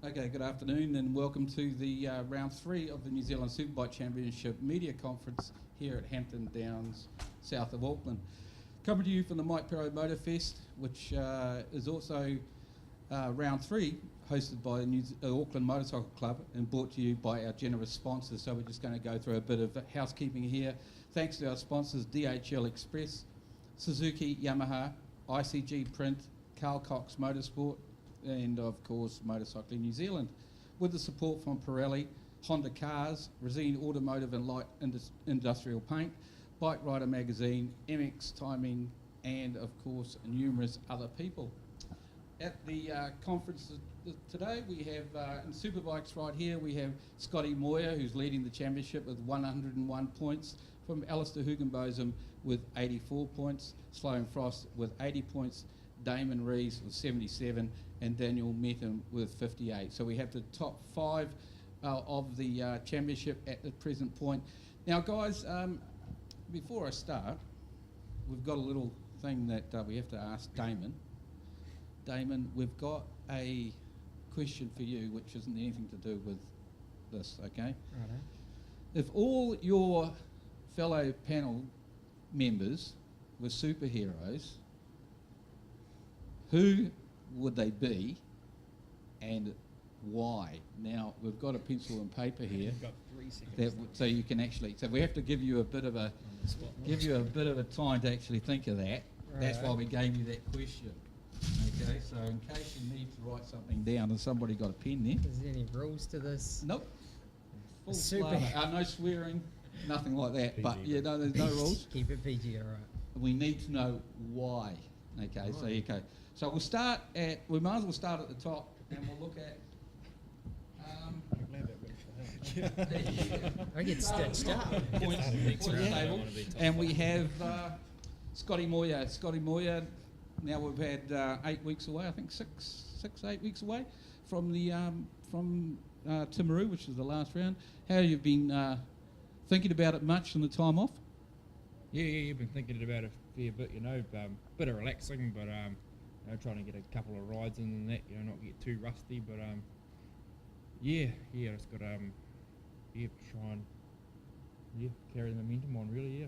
Okay, good afternoon and welcome to the round 3 of the New Zealand Superbike Championship Media Conference here at Hampton Downs, south of Auckland. Coming to you from the Mike Perro Motor Fest, which is also round 3, hosted by the Auckland Motorcycle Club and brought to you by our generous sponsors. So we're just going to go through a bit of housekeeping here. Thanks to our sponsors, DHL Express, Suzuki, Yamaha, ICG Print, Carl Cox Motorsport, and of course Motorcycling New Zealand, with the support from Pirelli, Honda Cars, Resine Automotive and Light Industrial Paint, Bike Rider Magazine, MX Timing, and of course numerous other people. At the conference today we have in Superbikes right here we have Scotty Moyer, who's leading the championship with 101 points, from Alistair Hugenbosom with 84 points, Sloan Frost with 80 points, Damon Rees with 77 and Daniel Metten with 58. So we have the top 5 of the championship at the present point. Now guys, before I start, we've got a little thing that we have to ask Damon. Damon, we've got a question for you which isn't anything to do with this, okay? Righto. If all your fellow panel members were superheroes, who would they be and why? Now, we've got a pencil and paper here. You've got 3 seconds. So you can actually, so we have to give you a bit of a, time to actually think of that. Right. That's why we gave you that question. Okay, so in case you need to write something down, has somebody got a pen there? Is there any rules to this? Nope. Full Super. slaughter. No swearing, nothing like that. PG, but yeah, no, there's no rules. Keep it PG, all right. We need to know why. Okay, so okay. So we'll start at, we might as well start at the top and we'll look at I get stitched up. points table. And we have Scotty Moyer. Scotty Moyer, now we've had 8 weeks away, I think 8 weeks away from the Timaru, which is the last round. How have you been thinking about it much in the time off? Yeah, you've been thinking about it a fair bit, bit of relaxing, but trying to get a couple of rides in and that, not get too rusty, but just got try and carry the momentum on, really, yeah.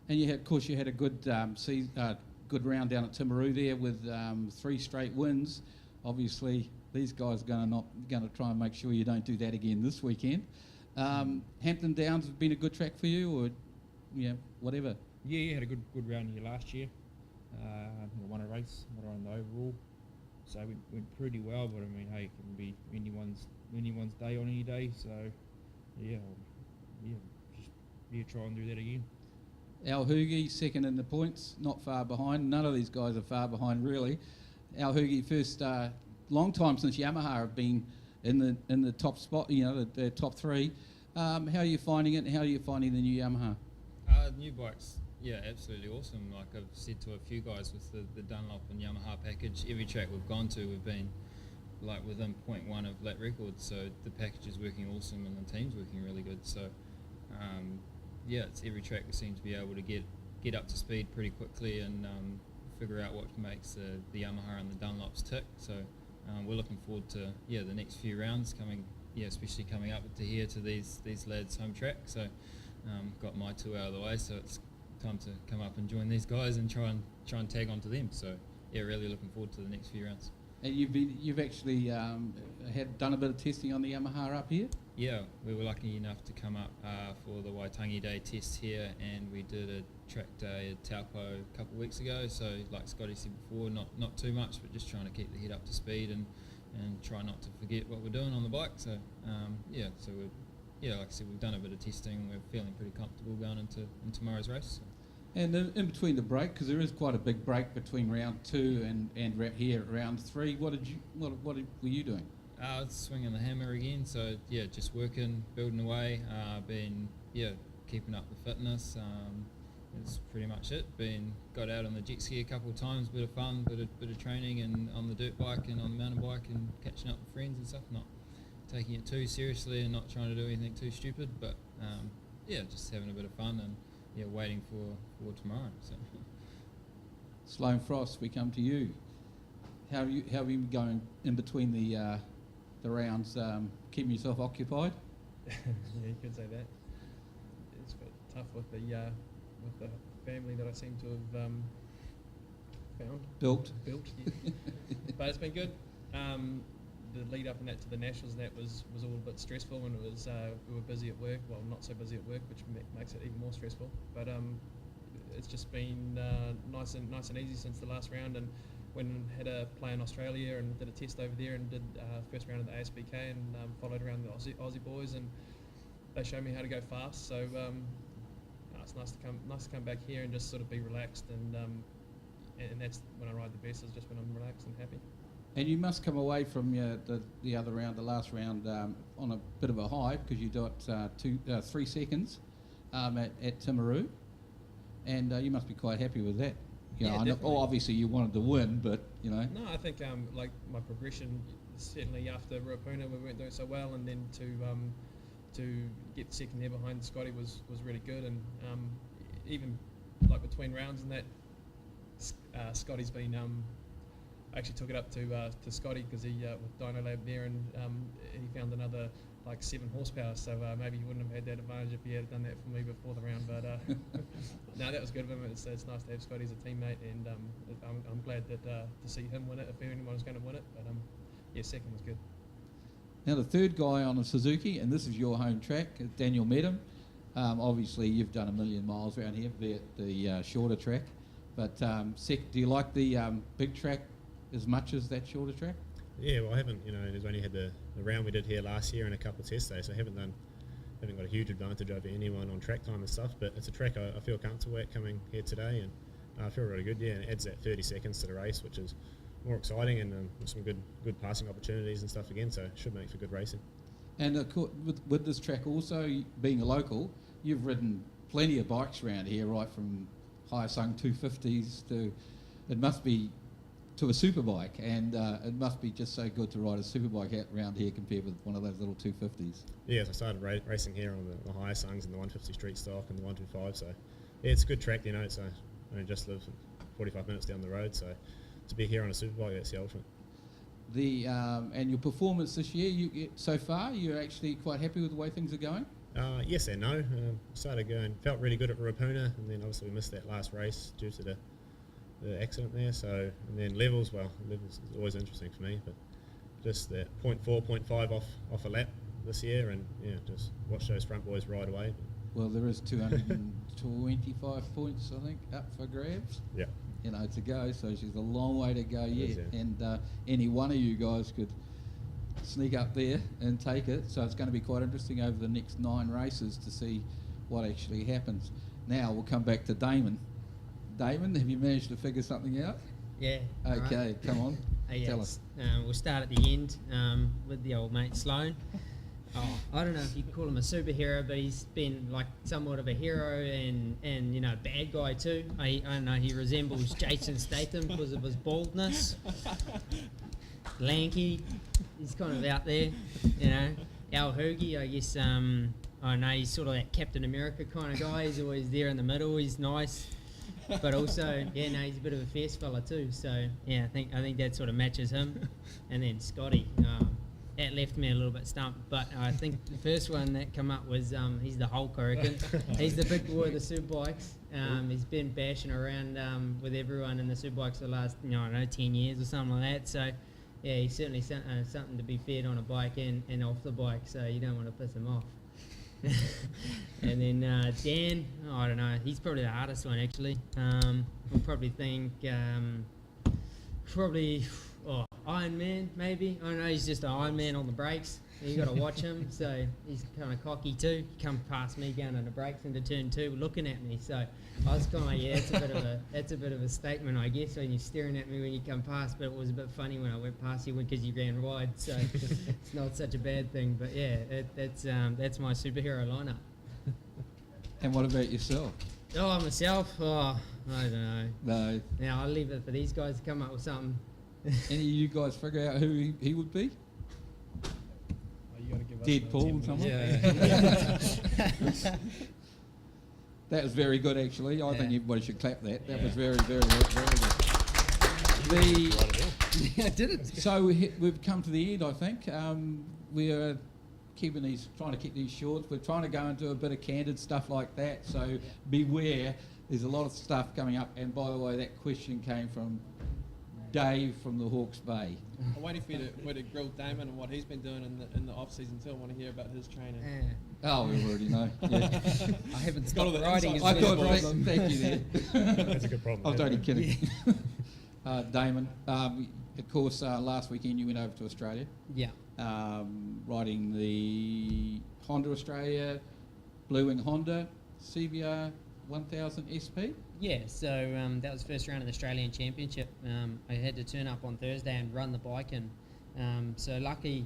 And you had, of course, you had a good good round down at Timaru there with 3 straight wins. Obviously, these guys are going to try and make sure you don't do that again this weekend. Hampton Downs has been a good track for you, or whatever. Yeah, had a good round here last year. I think I won a race, I won the overall, so it went pretty well. But I mean, hey, it can be anyone's day on any day. So just try and do that again. Al Hugi, second in the points, not far behind. None of these guys are far behind, really. Al Hugi, first long time since Yamaha have been in the top spot. The top 3. How are you finding it? And how are you finding the new Yamaha? New bikes, yeah, absolutely awesome. Like I've said to a few guys with the Dunlop and Yamaha package, every track we've gone to, we've been like within 0.1 of lap records. So the package is working awesome and the team's working really good. So it's every track we seem to be able to get up to speed pretty quickly and figure out what makes the Yamaha and the Dunlops tick. So we're looking forward to the next few rounds coming, especially coming up to here to these lads' home track. So got my 2 out of the way, so it's time to come up and join these guys and try and tag onto them. So really looking forward to the next few rounds. And you've actually done a bit of testing on the Yamaha up here? Yeah, we were lucky enough to come up for the Waitangi Day test here, and we did a track day at Taupo a couple of weeks ago. So like Scotty said before, not too much, but just trying to keep the head up to speed and try not to forget what we're doing on the bike. So so we're like I said, we've done a bit of testing. We're feeling pretty comfortable going into tomorrow's race. So. And in between the break, because there is quite a big break between round 2 and here at round 3, what were you doing? Swinging the hammer again. So just working, building away. Keeping up the fitness. That's pretty much it. Got out on the jet ski a couple of times, bit of fun, bit of training, and on the dirt bike and on the mountain bike, and catching up with friends and stuff. Not taking it too seriously and not trying to do anything too stupid, but just having a bit of fun and waiting for tomorrow. So. Sloan Frost, we come to you. How have you been going in between the the rounds, keeping yourself occupied? Yeah, you could say that. It's a bit tough with the family that I seem to have found. Built. Yeah. But it's been good. The lead up and that to the Nationals and that was all a bit stressful, and it was we were busy at work. Well, not so busy at work, which makes it even more stressful. But it's just been nice and easy since the last round, and went and had a play in Australia and did a test over there and did first round of the ASBK and followed around the Aussie boys, and they showed me how to go fast. So it's nice to come back here and just sort of be relaxed, and that's when I ride the best, is just when I'm relaxed and happy. And you must come away from the other round, the last round, on a bit of a high, because you got 3 seconds at Timaru, and you must be quite happy with that. You know, definitely. Obviously you wanted to win, but you know. No, I think like my progression, certainly after Ruapuna we weren't doing so well, and then to get second there behind Scotty was really good, and even like between rounds and that, Scotty's been I actually took it up to Scotty because he with Dyno Lab there, and he found another like 7 horsepower, so maybe he wouldn't have had that advantage if he had done that for me before the round. But no, that was good of him. It's nice to have Scotty as a teammate, and I'm glad that to see him win it, if anyone was going to win it. But yeah, second was good. Now the third guy on a Suzuki, and this is your home track, Daniel Medham. Obviously you've done 1 million miles around here, be it the shorter track, but do you like the big track as much as that shorter track? Yeah, well, I haven't, there's only had the round we did here last year and a couple of test days, so I haven't got a huge advantage over anyone on track time and stuff, but it's a track I feel comfortable at coming here today, and I feel really good, and it adds that 30 seconds to the race, which is more exciting, and some good passing opportunities and stuff again, so it should make for good racing. And with this track also, being a local, you've ridden plenty of bikes around here, right from high-sung 250s to, it must be, to a superbike, and it must be just so good to ride a superbike out around here compared with one of those little 250s. Yes, I started racing here on the higher sungs and the 150 street stock and the 125, so yeah, it's a good track, so I just live 45 minutes down the road, so to be here on a superbike, that's the ultimate. And your performance this year, so far, you're actually quite happy with the way things are going? Yes and no. Started going, felt really good at Ruapuna, and then obviously we missed that last race due to the accident there. So, and then levels is always interesting for me, but just that 0.4, 0.5 off a lap this year, and just watch those front boys ride away. Well, there is 225 points, I think, up for grabs. Yeah. To go, so she's a long way to go yet, yeah. and any one of you guys could sneak up there and take it, so it's going to be quite interesting over the next 9 races to see what actually happens. Now we'll come back to Damon. Damon, have you managed to figure something out? Yeah. Okay, right. Come on, tell us. We'll start at the end with the old mate Sloan. I don't know if you'd call him a superhero, but he's been like somewhat of a hero and a bad guy too. I don't know, he resembles Jason Statham because of his baldness. Lanky, he's kind of out there, Al Hergy, I guess, I don't know, he's sort of that Captain America kind of guy. He's always there in the middle, he's nice. But also, he's a bit of a fierce fella too. So yeah, I think that sort of matches him. And then Scotty, that left me a little bit stumped. But I think the first one that came up was he's the Hulk, I reckon. He's the big boy of the superbikes. He's been bashing around with everyone in the superbikes for the last 10 years or something like that. So yeah, he's certainly something to be fed on a bike and off the bike. So you don't want to piss him off. And then Dan, I don't know, he's probably the hardest one actually. We'll probably think Iron Man maybe. I don't know, he's just an Iron Man on the brakes. You got to watch him, so he's kind of cocky too. He come past me going on the brakes into turn 2 looking at me, so I was kind of like, yeah, that's a bit of a statement, I guess, when you're staring at me when you come past. But it was a bit funny when I went past you because you ran wide, so it's not such a bad thing. But yeah, that's my superhero lineup. And what about yourself? Myself, I don't know. No. Now I'll leave it for these guys to come up with something. Any of you guys figure out who he would be? You got to give us Deadpool, the someone? That was very good, actually. I think everybody should clap that. That was very, very, very good. The I did it. So we've come to the end, I think. We're trying to keep these short. We're trying to go into a bit of candid stuff like that. So beware. There's a lot of stuff coming up. And by the way, that question came from Dave from the Hawke's Bay. I'm waiting for you to grill Damon and what he's been doing in the off season too. I want to hear about his training. Oh, we already know. Yeah. I haven't all stopped the riding. insights. as I well. thought, thank you there. That's a good problem. I was to have, only mate. kidding. Damon, of course, last weekend you went over to Australia, Yeah. riding the Honda Australia, Blue Wing Honda CBR 1000 SP. Yeah, so that was the first round of the Australian Championship. I had to turn up on Thursday and run the bike, and so lucky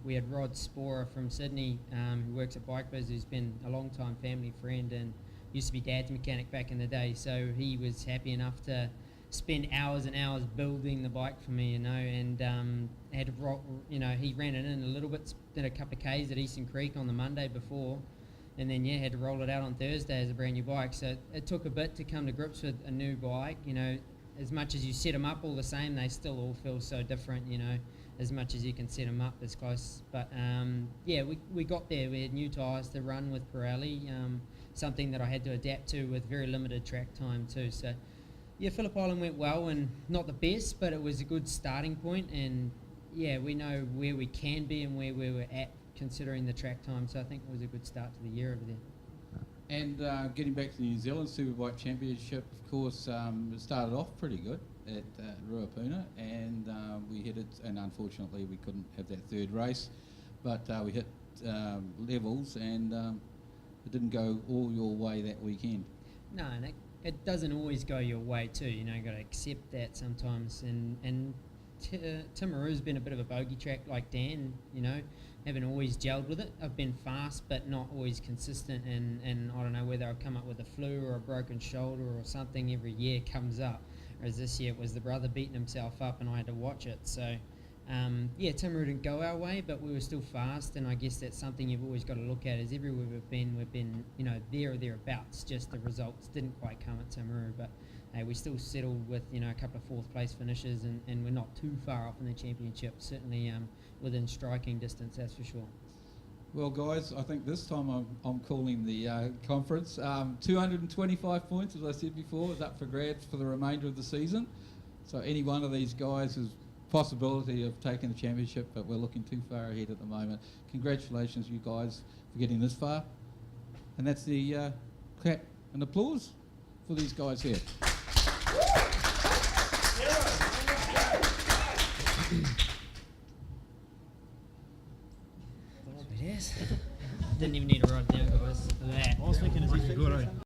we had Rod Sporer from Sydney, who works at Bike Biz, who's been a long time family friend and used to be Dad's mechanic back in the day. So he was happy enough to spend hours and hours building the bike for me, and had to he ran it in a little bit, did a couple of Ks at Eastern Creek on the Monday before. And then, had to roll it out on Thursday as a brand new bike. So it took a bit to come to grips with a new bike. As much as you set them up all the same, they still all feel so different, as much as you can set them up as close. But, we got there. We had new tyres to run with Pirelli, something that I had to adapt to with very limited track time too. So, Phillip Island went well, and not the best, but it was a good starting point. And, we know where we can be and where we were at, considering the track time, so I think it was a good start to the year over there. And getting back to the New Zealand Superbike Championship, of course, it started off pretty good at Ruapuna, and we hit it, and unfortunately we couldn't have that third race, but we hit levels, and it didn't go all your way that weekend. No, and it doesn't always go your way too, you've got to accept that sometimes, and Timaru's been a bit of a bogey track like Dan, haven't always gelled with it. I've been fast but not always consistent, and I don't know whether I've come up with a flu or a broken shoulder or something every year comes up, whereas this year it was the brother beating himself up and I had to watch it. So Timaru didn't go our way, but we were still fast, and I guess that's something you've always got to look at, is everywhere we've been there or thereabouts, just the results didn't quite come at Timaru, but we still settled with a couple of fourth place finishes, and we're not too far off in the championship, certainly within striking distance, that's for sure. Well, guys, I think this time I'm calling the conference. 225 points, as I said before, is up for grabs for the remainder of the season. So any one of these guys has possibility of taking the championship, but we're looking too far ahead at the moment. Congratulations, you guys, for getting this far. And that's the clap and applause for these guys here. Didn't even need